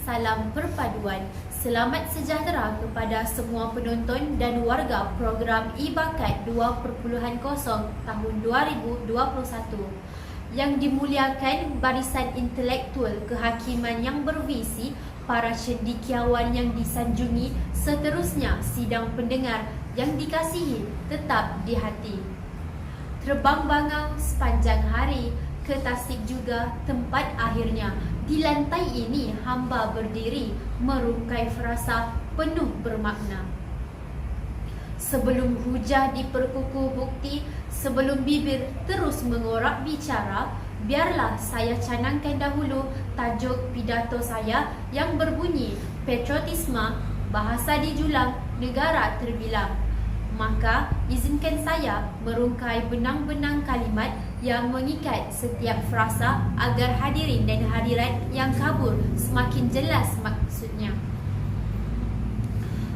salam perpaduan. Selamat sejahtera kepada semua penonton dan warga program iBakat 2.0 tahun 2021. Yang dimuliakan barisan intelektual kehakiman yang bervisi, para cendekiawan yang disanjungi, seterusnya sidang pendengar yang dikasihi tetap di hati. Terbang bangau sepanjang hari, ke Tasik juga tempat akhirnya. Di lantai ini hamba berdiri, merungkai frasa penuh bermakna. Sebelum hujah diperkukuh bukti, sebelum bibir terus mengorak bicara, biarlah saya canangkan dahulu tajuk pidato saya yang berbunyi patriotisme, bahasa dijulang, negara terbilang. Maka izinkan saya merungkai benang-benang kalimat yang mengikat setiap frasa agar hadirin dan hadirat yang kabur semakin jelas maksudnya.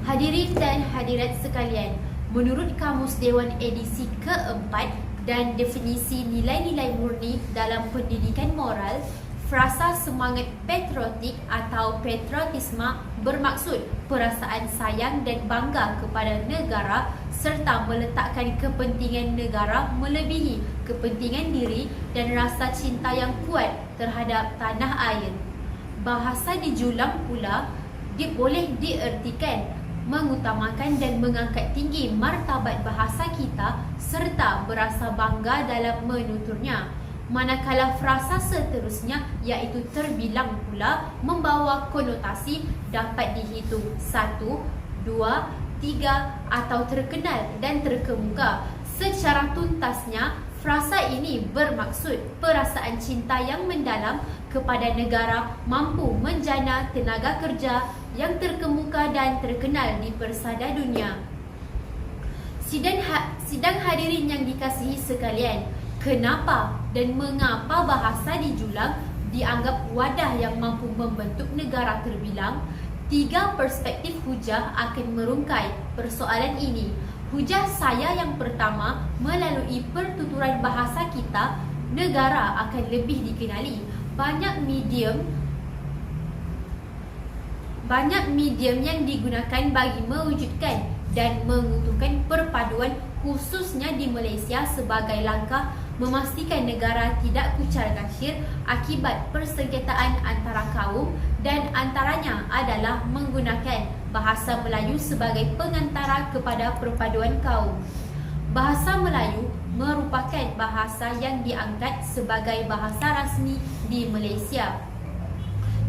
Hadirin dan hadirat sekalian, menurut Kamus Dewan edisi keempat dan definisi nilai-nilai murni dalam pendidikan moral, frasa semangat patriotik atau patriotisme bermaksud perasaan sayang dan bangga kepada negara serta meletakkan kepentingan negara melebihi kepentingan diri dan rasa cinta yang kuat terhadap tanah air. Bahasa dijulang pula boleh diertikan mengutamakan dan mengangkat tinggi martabat bahasa kita serta berasa bangga dalam menuturnya. Manakala frasa seterusnya iaitu terbilang pula membawa konotasi dapat dihitung 1, 2, 3 atau terkenal dan terkemuka. Secara tuntasnya, frasa ini bermaksud perasaan cinta yang mendalam kepada negara mampu menjana tenaga kerja yang terkemuka dan terkenal di persada dunia. Sidang hadirin yang dikasihi sekalian, kenapa dan mengapa bahasa dijulang dianggap wadah yang mampu membentuk negara terbilang? 3 perspektif hujah akan merungkai persoalan ini. Hujah saya yang pertama, melalui pertuturan bahasa kita, negara akan lebih dikenali. Banyak medium yang digunakan bagi mewujudkan dan mengutuhkan perpaduan khususnya di Malaysia sebagai langkah memastikan negara tidak kucar kacir akibat persengketaan antara kaum dan antaranya adalah menggunakan bahasa Melayu sebagai pengantara kepada perpaduan kaum. Bahasa Melayu merupakan bahasa yang diangkat sebagai bahasa rasmi di Malaysia.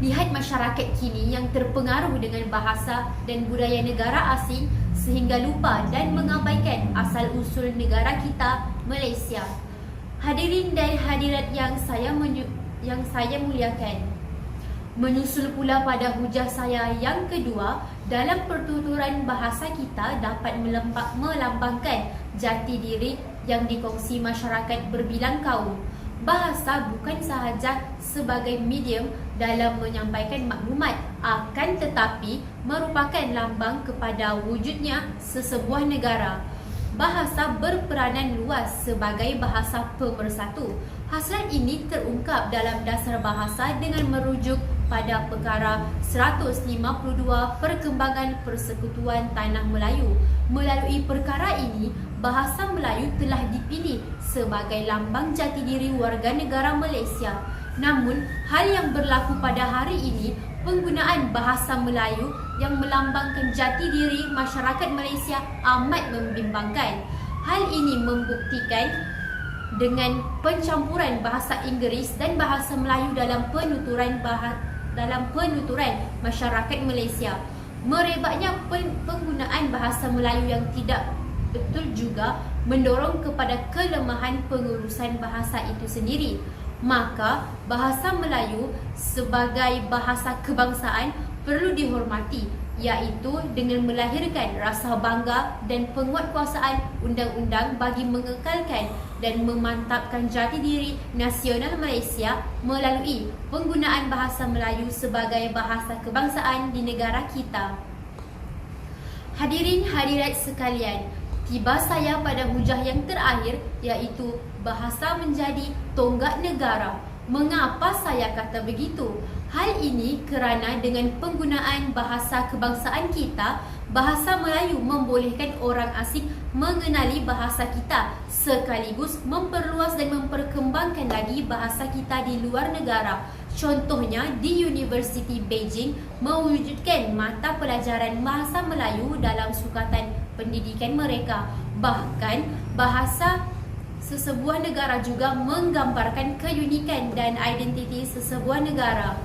Lihat masyarakat kini yang terpengaruh dengan bahasa dan budaya negara asing sehingga lupa dan mengabaikan asal-usul negara kita, Malaysia. Hadirin dan hadirat yang saya muliakan, menyusul pula pada hujah saya yang kedua, dalam pertuturan bahasa kita dapat melambangkan jati diri yang dikongsi masyarakat berbilang kaum. Bahasa bukan sahaja sebagai medium dalam menyampaikan maklumat, akan tetapi merupakan lambang kepada wujudnya sesebuah negara. Bahasa berperanan luas sebagai bahasa pemersatu. Hasrat ini terungkap dalam dasar bahasa dengan merujuk pada perkara 152 Perkembangan Persekutuan Tanah Melayu. Melalui perkara ini, bahasa Melayu telah dipilih sebagai lambang jati diri warga negara Malaysia. Namun, hal yang berlaku pada hari ini, penggunaan bahasa Melayu yang melambangkan jati diri masyarakat Malaysia amat membimbangkan. Hal ini membuktikan dengan pencampuran bahasa Inggeris dan bahasa Melayu dalam penuturan masyarakat Malaysia. Merebaknya penggunaan bahasa Melayu yang tidak betul juga mendorong kepada kelemahan pengurusan bahasa itu sendiri. Maka bahasa Melayu sebagai bahasa kebangsaan perlu dihormati, iaitu dengan melahirkan rasa bangga dan penguatkuasaan undang-undang bagi mengekalkan dan memantapkan jati diri nasional Malaysia melalui penggunaan bahasa Melayu sebagai bahasa kebangsaan di negara kita. Hadirin hadirat sekalian, tiba saya pada hujah yang terakhir, iaitu bahasa menjadi tonggak negara. Mengapa saya kata begitu? Hal ini kerana dengan penggunaan bahasa kebangsaan kita, bahasa Melayu membolehkan orang asing mengenali bahasa kita sekaligus memperluas dan memperkembangkan lagi bahasa kita di luar negara. Contohnya, di Universiti Beijing mewujudkan mata pelajaran bahasa Melayu dalam sukatan pendidikan mereka. Bahkan, bahasa sesebuah negara juga menggambarkan keunikan dan identiti sesebuah negara.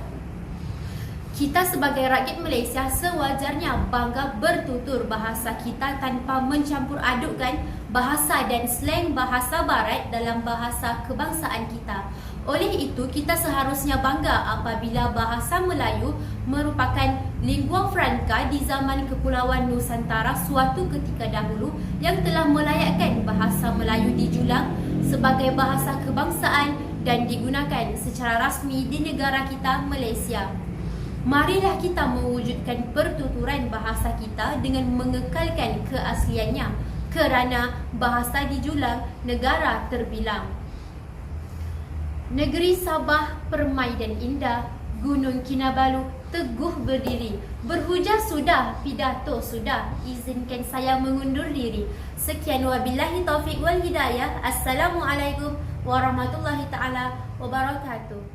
Kita sebagai rakyat Malaysia sewajarnya bangga bertutur bahasa kita tanpa mencampur adukkan bahasa dan slang bahasa barat dalam bahasa kebangsaan kita. Oleh itu, kita seharusnya bangga apabila bahasa Melayu merupakan lingua franca di zaman Kepulauan Nusantara suatu ketika dahulu yang telah melayakkan bahasa Melayu di Julang sebagai bahasa kebangsaan dan digunakan secara rasmi di negara kita, Malaysia. Marilah kita mewujudkan pertuturan bahasa kita dengan mengekalkan keasliannya kerana bahasa di Julang negara terbilang. Negeri Sabah permai dan indah, Gunung Kinabalu teguh berdiri. Berhujah sudah, pidato sudah, izinkan saya mengundur diri. Sekian wabillahi taufiq wal hidayah. Assalamualaikum warahmatullahi taala wabarakatuh.